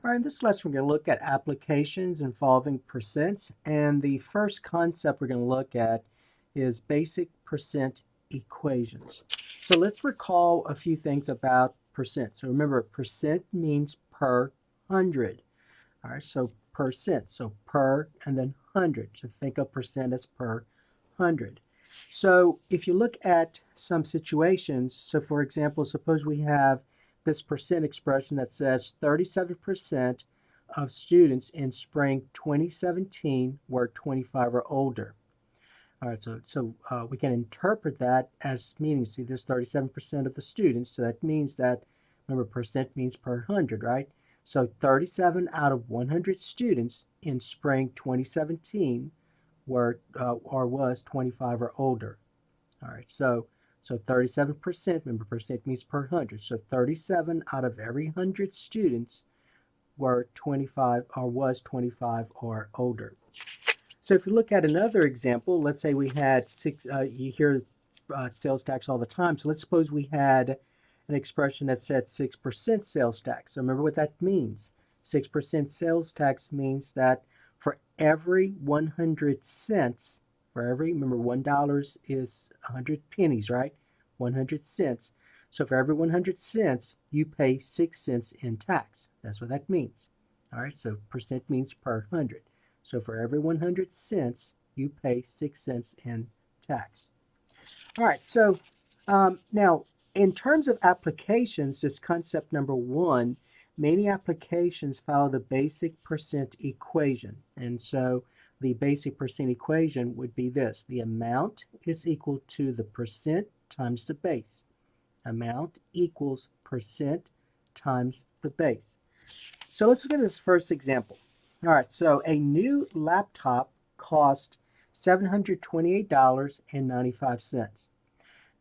All right, in this lesson, we're going to look at applications involving percents. And the first concept we're going to look at is basic percent equations. So let's recall a few things about percent. So remember, percent means per hundred. All right, so percent, so per and then hundred. So think of percent as per hundred. So if you look at some situations, so for example, suppose we have this percent expression that says 37% of students in spring 2017 were 25 or older. All right, so we can interpret that as meaning, see, this 37% of the students, so that means that, remember, percent means per hundred, right? So 37 out of 100 students in spring 2017 were or was 25 or older. All right, so 37%, remember, percent means per hundred. So 37 out of every 100 students were 25 or was 25 or older. So if you look at another example, let's say we had you hear sales tax all the time. So let's suppose we had an expression that said 6% sales tax. So remember what that means. 6% sales tax means that for every 100 cents, remember $1 is 100 pennies, right? 100 cents. So for every 100 cents, you pay 6 cents in tax. That's what that means. All right, so percent means per hundred. So for every 100 cents, you pay 6 cents in tax. All right, so now in terms of applications, this concept number one, many applications follow the basic percent equation. And so the basic percent equation would be this. The amount is equal to the percent times the base. Amount equals percent times the base. So let's look at this first example. All right, so a new laptop cost $728.95.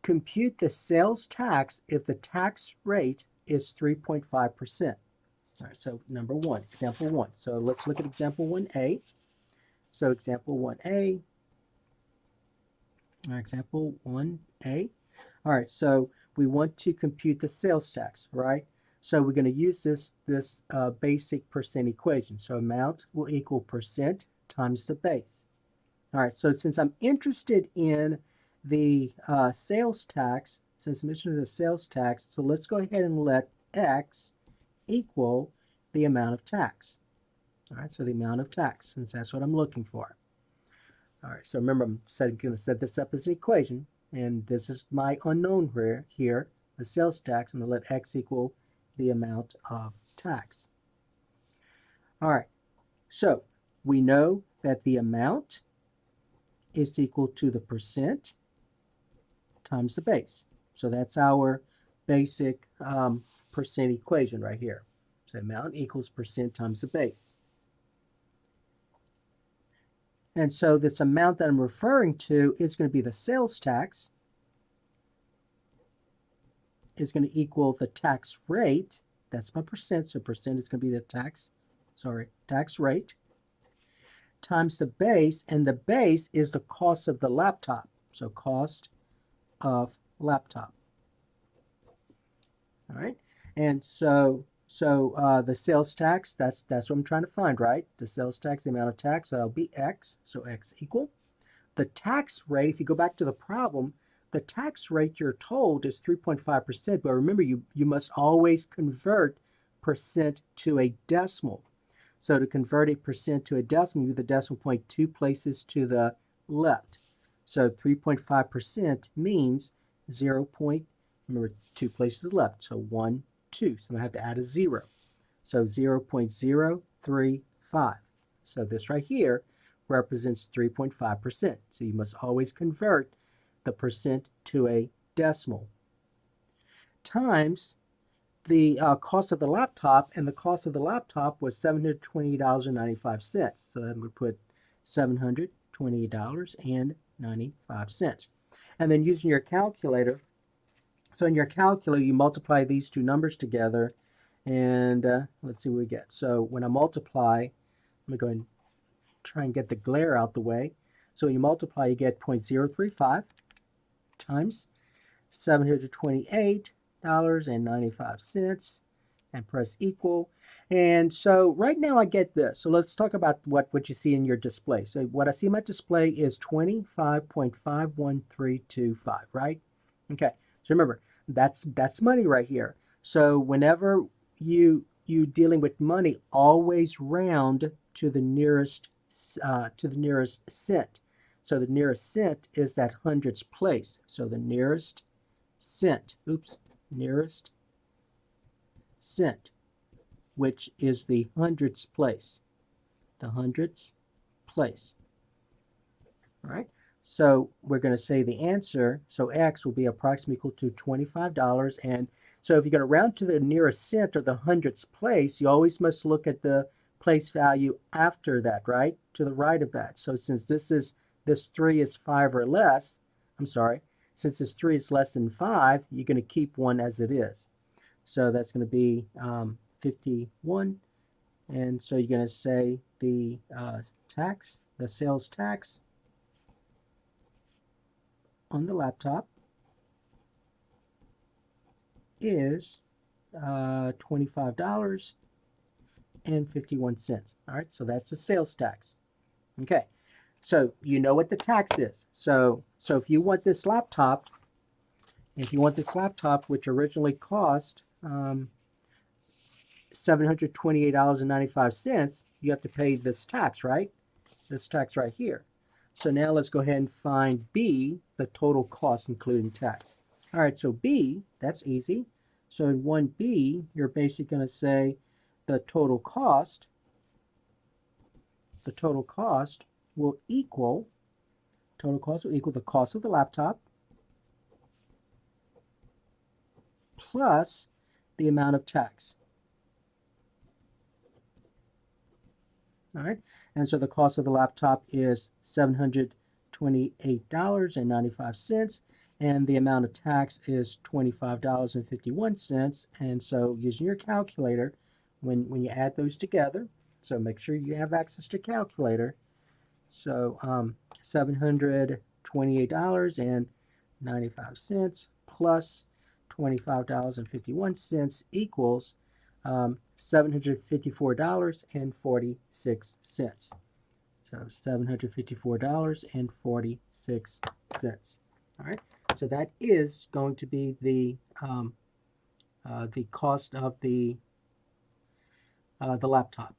Compute the sales tax if the tax rate is 3.5%. All right, so number one, example one. So let's look at example 1A. So example 1A, example 1A. All right, so we want to compute the sales tax, right? So we're going to use this basic percent equation. So amount will equal percent times the base. All right, so since I'm interested in the sales tax, so let's go ahead and let x equal the amount of tax. All right, so the amount of tax, since that's what I'm looking for. All right, so remember, I'm going to set this up as an equation, and this is my unknown here, the sales tax. I'm going to let x equal the amount of tax. All right, so we know that the amount is equal to the percent times the base. So that's our basic percent equation right here. So amount equals percent times the base. And so this amount that I'm referring to is going to be the sales tax. Is going to equal the tax rate. That's my percent. So percent is going to be the tax rate times the base. And the base is the cost of the laptop. So cost of laptop. All right. And so the sales tax, that's what I'm trying to find, right? The sales tax, the amount of tax, that'll be x. So x equal. The tax rate, if you go back to the problem, the tax rate you're told is 3.5%, but remember you must always convert percent to a decimal. So to convert a percent to a decimal, move the decimal point 2 places to the left. So 3.5% means 0. Remember, 2 places to the left. So 1, 2. So I'm going to have to add a 0. So 0.035. So this right here represents 3.5%. So you must always convert the percent to a decimal. Times the cost of the laptop, and the cost of the laptop was $728.95. So then we put $728.95. And then using your calculator, so in your calculator, you multiply these two numbers together, and let's see what we get. So when I multiply, I'm going to go and try and get the glare out the way. So when you multiply, you get 0.035 times $728.95 and press equal. And so right now I get this. So let's talk about what you see in your display. So what I see in my display is 25.51325, right? Okay. So remember, that's money right here. So whenever you dealing with money, always round to the nearest cent. So the nearest cent is that hundredths place. So the nearest cent, nearest cent, which is the hundredths place. The hundredths place. All right. So we're going to say the answer, so X will be approximately equal to $25. And so if you're going to round to the nearest cent or the hundredths place, you always must look at the place value after that, right? To the right of that. So since this 3 is 5 or less, since this 3 is less than 5, you're going to keep 1 as it is. So that's going to be 51. And so you're going to say the sales tax on the laptop is $25.51. All right, so that's the sales tax. Okay, so you know what the tax is. So if you want this laptop, which originally cost $728.95, you have to pay this tax, right? This tax right here. So now let's go ahead and find B, the total cost including tax. All right, so B, that's easy. So in 1B, you're basically going to say the total cost will equal the cost of the laptop plus the amount of tax. All right, and so the cost of the laptop is $728.95, and the amount of tax is $25.51. And so using your calculator, when you add those together, so make sure you have access to calculator. So $728.95 plus $25.51 equals $754.46. So $754.46. All right. So that is going to be the cost of the laptop.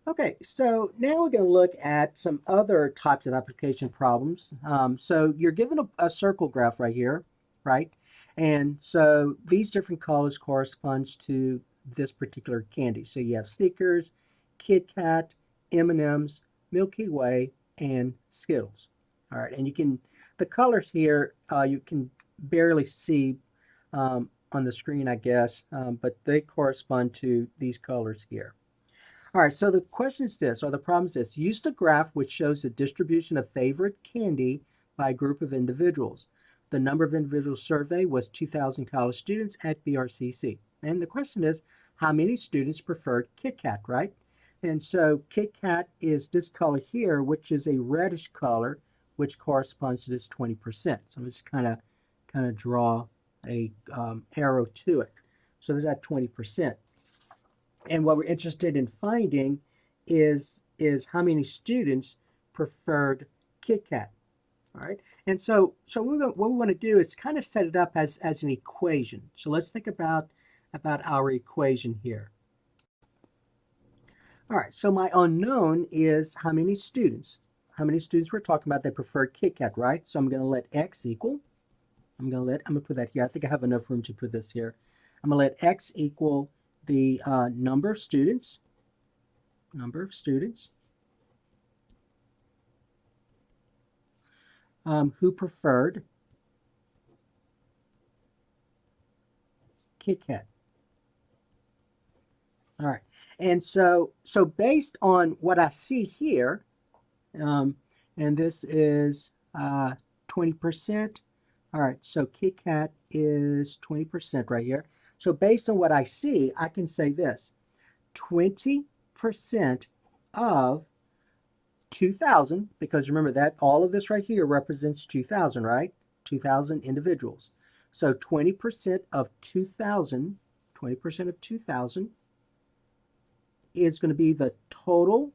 Okay, so now we're going to look at some other types of application problems. So you're given a circle graph right here, right? And so these different colors corresponds to this particular candy. So you have Snickers, Kit Kat, M&M's, Milky Way, and Skittles. All right, and the colors here, you can barely see on the screen, I guess, but they correspond to these colors here. All right, so the question is this, or the problem is this. Use the graph which shows the distribution of favorite candy by a group of individuals. The number of individuals surveyed was 2,000 college students at BRCC. And the question is, how many students preferred Kit Kat, right? And so Kit Kat is this color here, which is a reddish color, which corresponds to this 20%. So I'm just kind of draw a arrow to it. So there's that 20%. And what we're interested in finding is how many students preferred Kit Kat. All right. And so what we want to do is kind of set it up as an equation. So let's think about our equation here. All right. So my unknown is how many students. How many students we're talking about that prefer Kit Kat, right? So I'm going to let X equal. I'm going to put that here. I think I have enough room to put this here. I'm going to let X equal the number of students who preferred Kit Kat. All right, and so based on what I see here, and this is 20%. All right, so Kit Kat is 20% right here. So based on what I see, I can say this: 20% of 2,000, because remember that all of this right here represents 2,000, right? 2,000 individuals. So 20% of 2,000, 20% of 2,000 is going to be the total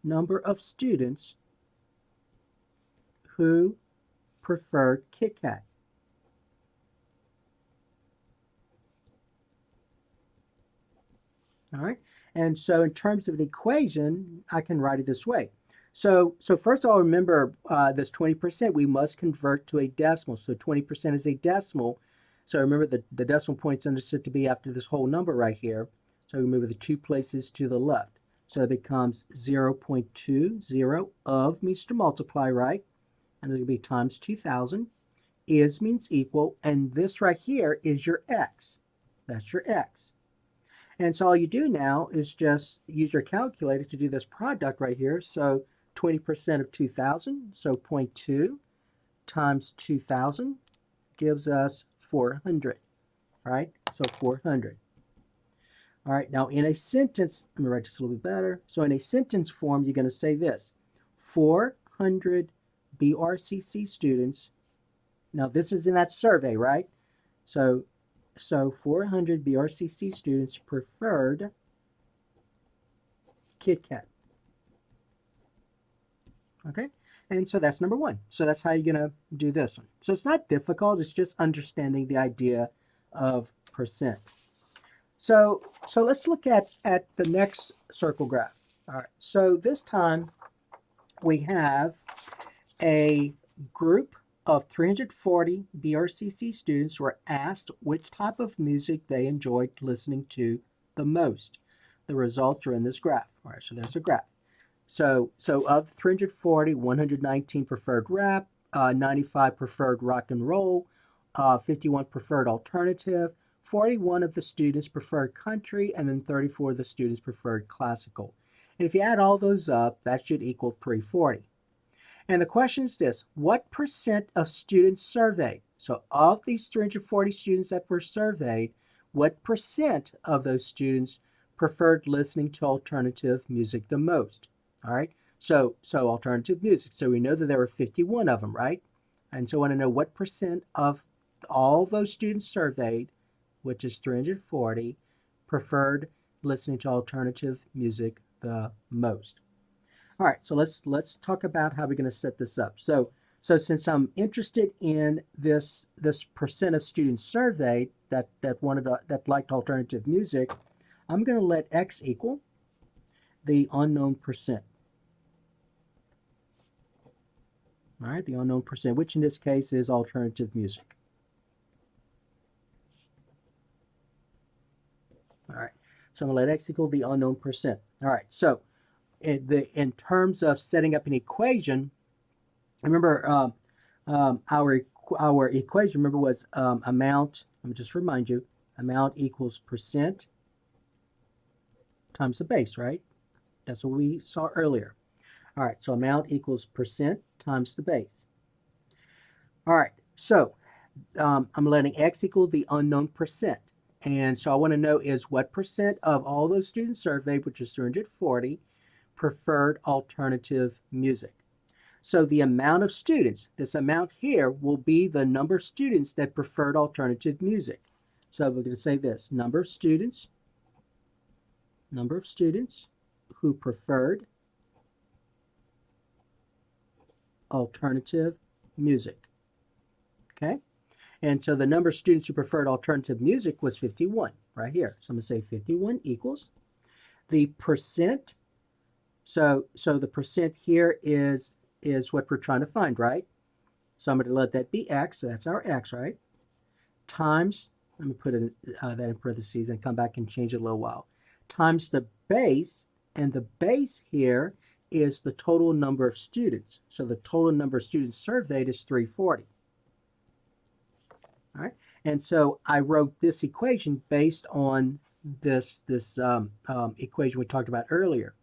number of students who preferred Kit Kat. All right. And so in terms of an equation, I can write it this way. So first of all, remember this 20%, we must convert to a decimal. So 20% is a decimal. So remember the decimal point is understood to be after this whole number right here. So we move the 2 places to the left. So it becomes 0.20 of means to multiply, right? And it's going to be times 2,000. Is means equal. And this right here is your x. That's your x. And so all you do now is just use your calculator to do this product right here. So 20% of 2,000, so 0.2 times 2,000 gives us 400, right? So 400. All right, now in a sentence, let me write this a little bit better. So in a sentence form, you're going to say this: 400 BRCC students. Now this is in that survey, right? So 400 BRCC students preferred Kit Kat. Okay, and so that's number one. So that's how you're going to do this one. So it's not difficult. It's just understanding the idea of percent. So let's look at the next circle graph. All right, so this time we have a group of 340 BRCC students were asked which type of music they enjoyed listening to the most. The results are in this graph. All right, so there's a graph. So of 340, 119 preferred rap, 95 preferred rock and roll, 51 preferred alternative, 41 of the students preferred country, and then 34 of the students preferred classical. And if you add all those up, that should equal 340. And the question is this: what percent of students surveyed? So of these 340 students that were surveyed, what percent of those students preferred listening to alternative music the most? All right, so alternative music. So we know that there were 51 of them, right? And so I want to know what percent of all those students surveyed, which is 340, preferred listening to alternative music the most. All right, so let's talk about how we're going to set this up. So since I'm interested in this percent of students surveyed that liked alternative music, I'm going to let x equal the unknown percent. All right, the unknown percent, which in this case is alternative music. All right, so I'm going to let x equal the unknown percent. All right, so in terms of setting up an equation, remember our equation, remember, was amount. Let me just remind you, amount equals percent times the base, right? That's what we saw earlier. All right, so amount equals percent times the base. All right, so I'm letting x equal the unknown percent. And so I want to know is what percent of all those students surveyed, which is 340, preferred alternative music. So the amount of students, this amount here, will be the number of students that preferred alternative music. So we're going to say this: number of students who preferred alternative music. Okay? And so the number of students who preferred alternative music was 51 right here. So I'm going to say 51 equals the percent. So the percent here is what we're trying to find, right? So I'm going to let that be x. So that's our x, right? Times, let me put that in parentheses and come back and change it a little while. Times the base, and the base here is the total number of students. So the total number of students surveyed is 340. All right, and so I wrote this equation based on this equation we talked about earlier.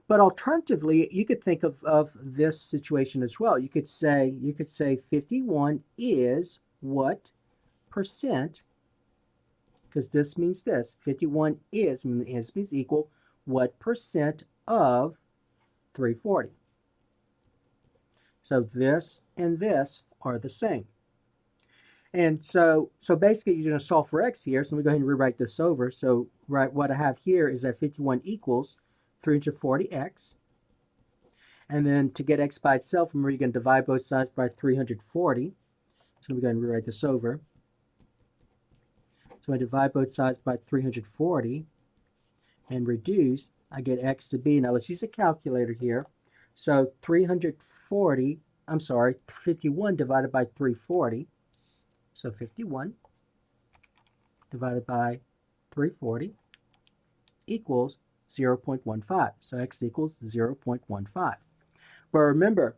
But alternatively, you could think of this situation as well. You could say 51 is what percent, because this means this. 51 means equal what percent of 340. So this and this are the same. And so basically you're going to solve for x here. So let me go ahead and rewrite this over. So what I have here is that 51 equals 340x. And then to get x by itself, remember you're going to divide both sides by 340. So let me go ahead and rewrite this over. So I divide both sides by 340 and reduce. I get x to be, now let's use a calculator here. So 51 divided by 340. So 51 divided by 340 equals 0.15. So x equals 0.15. But remember,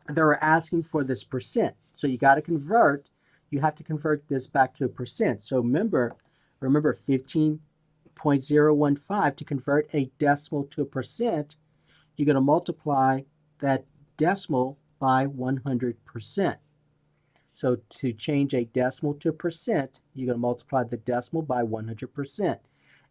they're asking for this percent. So you got to convert, you have to convert this back to a percent. So remember 15.015, to convert a decimal to a percent, you're going to multiply that decimal by 100%. So to change a decimal to a percent, you're going to multiply the decimal by 100%.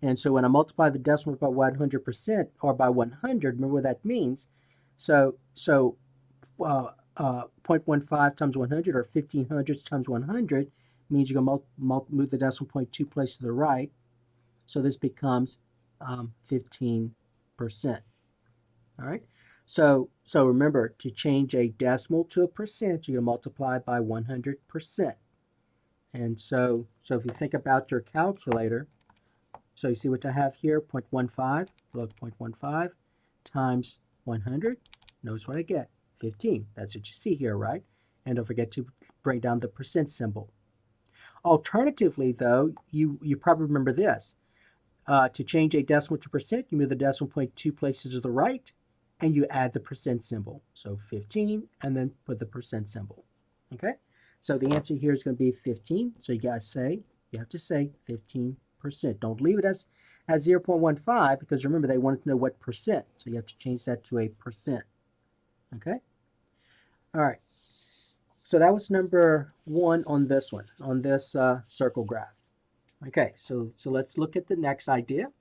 And so when I multiply the decimal by 100% or by 100, remember what that means. So 0.15 times 100 or 1500 times 100 means you're going to move the decimal point 2 places to the right. So this becomes 15%. All right. So remember, to change a decimal to a percent, you're going to multiply by 100%. And so if you think about your calculator, so you see what I have here, 0.15, look, 0.15 times 100, notice what I get, 15. That's what you see here, right? And don't forget to bring down the percent symbol. Alternatively, though, you probably remember this. To change a decimal to percent, you move the decimal point 2 places to the right, and you add the percent symbol. So 15, and then put the percent symbol. Okay? So the answer here is going to be 15. So you have to say 15%. Don't leave it as 0.15, because remember, they wanted to know what percent. So you have to change that to a percent. Okay? All right. So that was number 1 on this one, on this circle graph. Okay, so let's look at the next idea.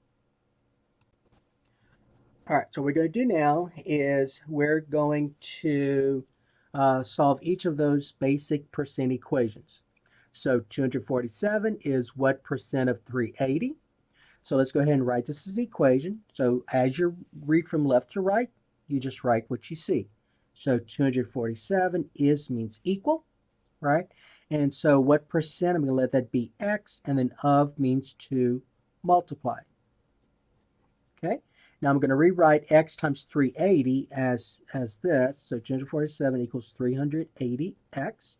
All right, so what we're going to do now is we're going to solve each of those basic percent equations. So 247 is what percent of 380? So let's go ahead and write this as an equation. So as you read from left to right, you just write what you see. So 247 means equal, right? And so what percent, I'm going to let that be x, and then of means to multiply. Okay, now I'm going to rewrite x times 380 as this. So 247 equals 380x.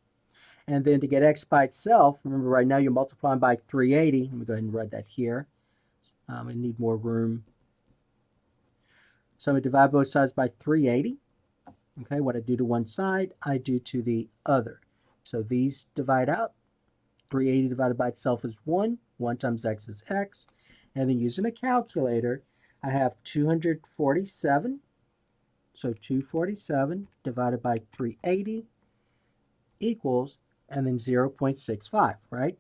And then to get x by itself, remember right now you're multiplying by 380. Let me go ahead and write that here. I need more room. So I'm going to divide both sides by 380. Okay, what I do to one side, I do to the other. So these divide out. 380 divided by itself is 1. 1 times x is x. And then using a calculator, I have 247. So 247 divided by 380 equals, and then 0.65, right?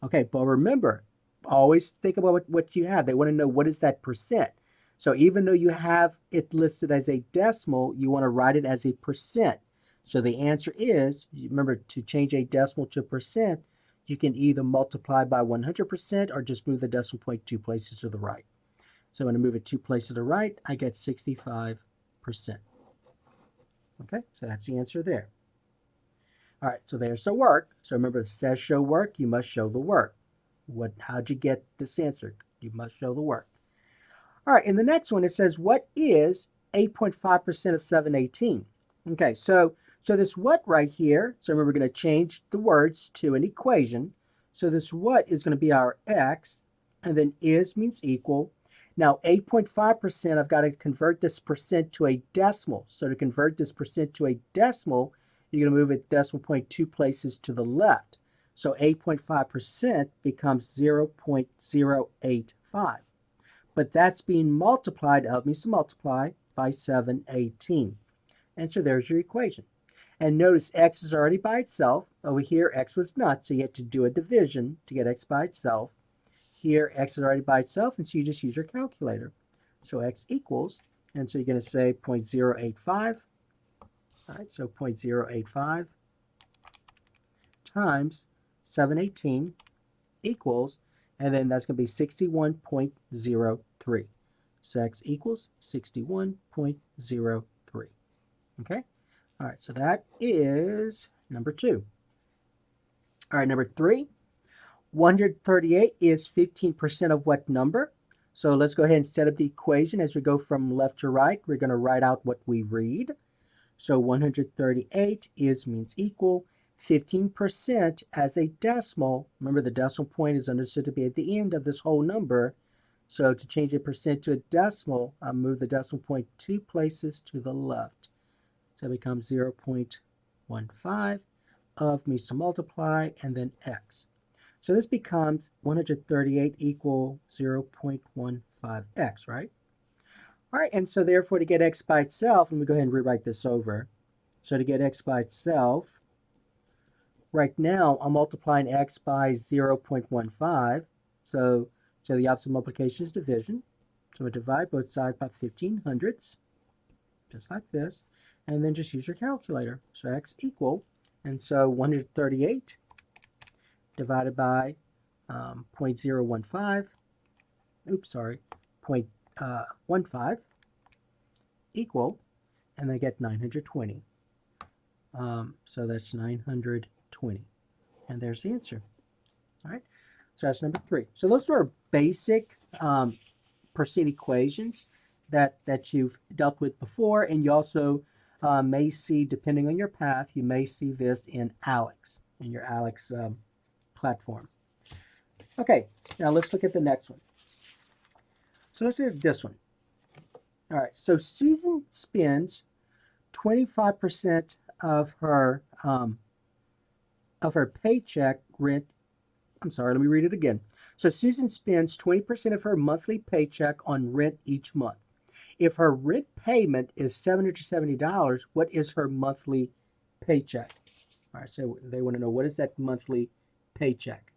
Okay, but remember, always think about what you have. They want to know, what is that percent? So even though you have it listed as a decimal, you want to write it as a percent. So the answer is, remember, to change a decimal to a percent, you can either multiply by 100% or just move the decimal point 2 places to the right. So when I move it 2 places to the right, I get 65%. Okay, so that's the answer there. All right, so there's the work. So remember, it says show work, you must show the work. How'd you get this answer? You must show the work. All right, in the next one, it says, what is 8.5% of 718? Okay, so this what right here, so remember, we're going to change the words to an equation. So this what is going to be our x, and then is means equal. Now, 8.5%, I've got to convert this percent to a decimal. So to convert this percent to a decimal, you're going to move a decimal point 2 places to the left. So 8.5% becomes 0.085. But that's being multiplied, help me to multiply, by 718. And so there's your equation. And notice x is already by itself. Over here, x was not, so you have to do a division to get x by itself. Here, x is already by itself, and so you just use your calculator. So x equals, and so you're going to say 0.085. All right, so 0.085 times 718 equals, and then that's going to be 61.03. So x equals 61.03. Okay? All right, so that is number 2. All right, number 3. 138 is 15% of what number? So let's go ahead and set up the equation as we go from left to right. We're going to write out what we read. So 138 means equal 15% as a decimal. Remember, the decimal point is understood to be at the end of this whole number. So to change a percent to a decimal, I move the decimal point 2 places to the left. So it becomes 0.15 of means to multiply and then x. So this becomes 138 equal 0.15x, right? All right, and so therefore to get x by itself, let me go ahead and rewrite this over. So to get x by itself, right now I'm multiplying x by 0.15. So the opposite multiplication is division. So I divide both sides by 1500ths, just like this, and then just use your calculator. So x equal, and so 138 divided by 0.015, 0.15 equal, and I get 920. So that's 920. And there's the answer. All right, so that's number 3. So those are basic percent equations that you've dealt with before, and you also may see, depending on your path, you may see this in ALEKS, in your ALEKS platform. Okay, now let's look at the next one. So let's look at this one. All right, so Susan spends 25% of her paycheck rent. I'm sorry, let me read it again. So Susan spends 20% of her monthly paycheck on rent each month. If her rent payment is $770, what is her monthly paycheck? All right, so they want to know, what is that monthly paycheck?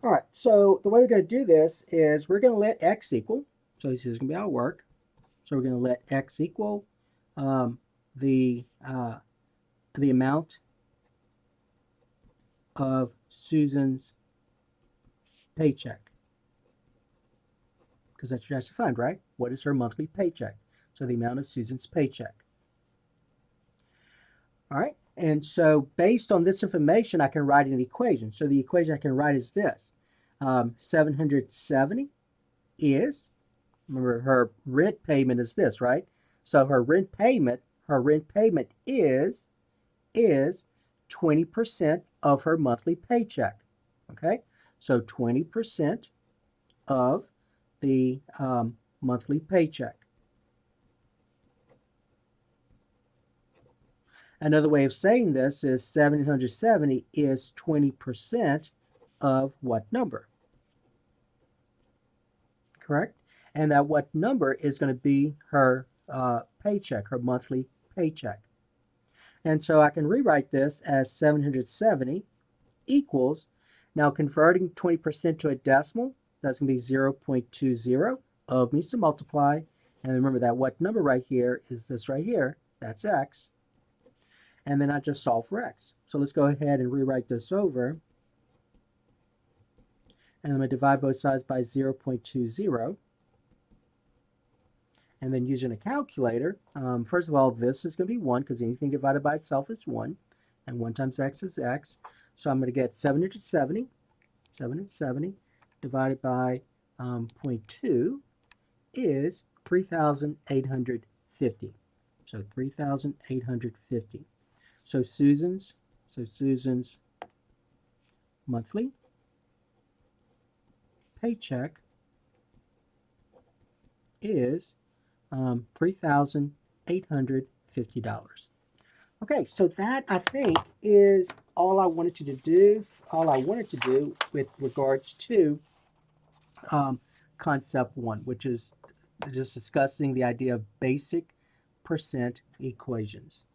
All right, so the way we're going to do this is we're going to let x equal, so this is going to be our work. So we're going to let x equal the amount of Susan's paycheck, because that's what you have to find, right? What is her monthly paycheck? So the amount of Susan's paycheck. All right, and so based on this information, I can write an equation. So the equation I can write is this. 770 is, remember, her rent payment is this, right? So her rent payment is 20% of her monthly paycheck. Okay, so 20% of the monthly paycheck. Another way of saying this is 770 is 20% of what number? Correct? And that what number is going to be her paycheck, her monthly paycheck. And so I can rewrite this as 770 equals, now converting 20% to a decimal, that's going to be 0.20 of means to multiply. And remember that what number right here is this right here, that's x. And then I just solve for x. So let's go ahead and rewrite this over. And I'm going to divide both sides by 0.20. And then using a calculator, first of all, this is going to be 1 because anything divided by itself is 1. And 1 times x is x. So I'm going to get 770 divided by 0.2 is 3,850. So 3,850. So Susan's monthly paycheck is $3,850. Okay, so that I think is all I wanted you to do. All I wanted to do with regards to concept 1, which is just discussing the idea of basic percent equations.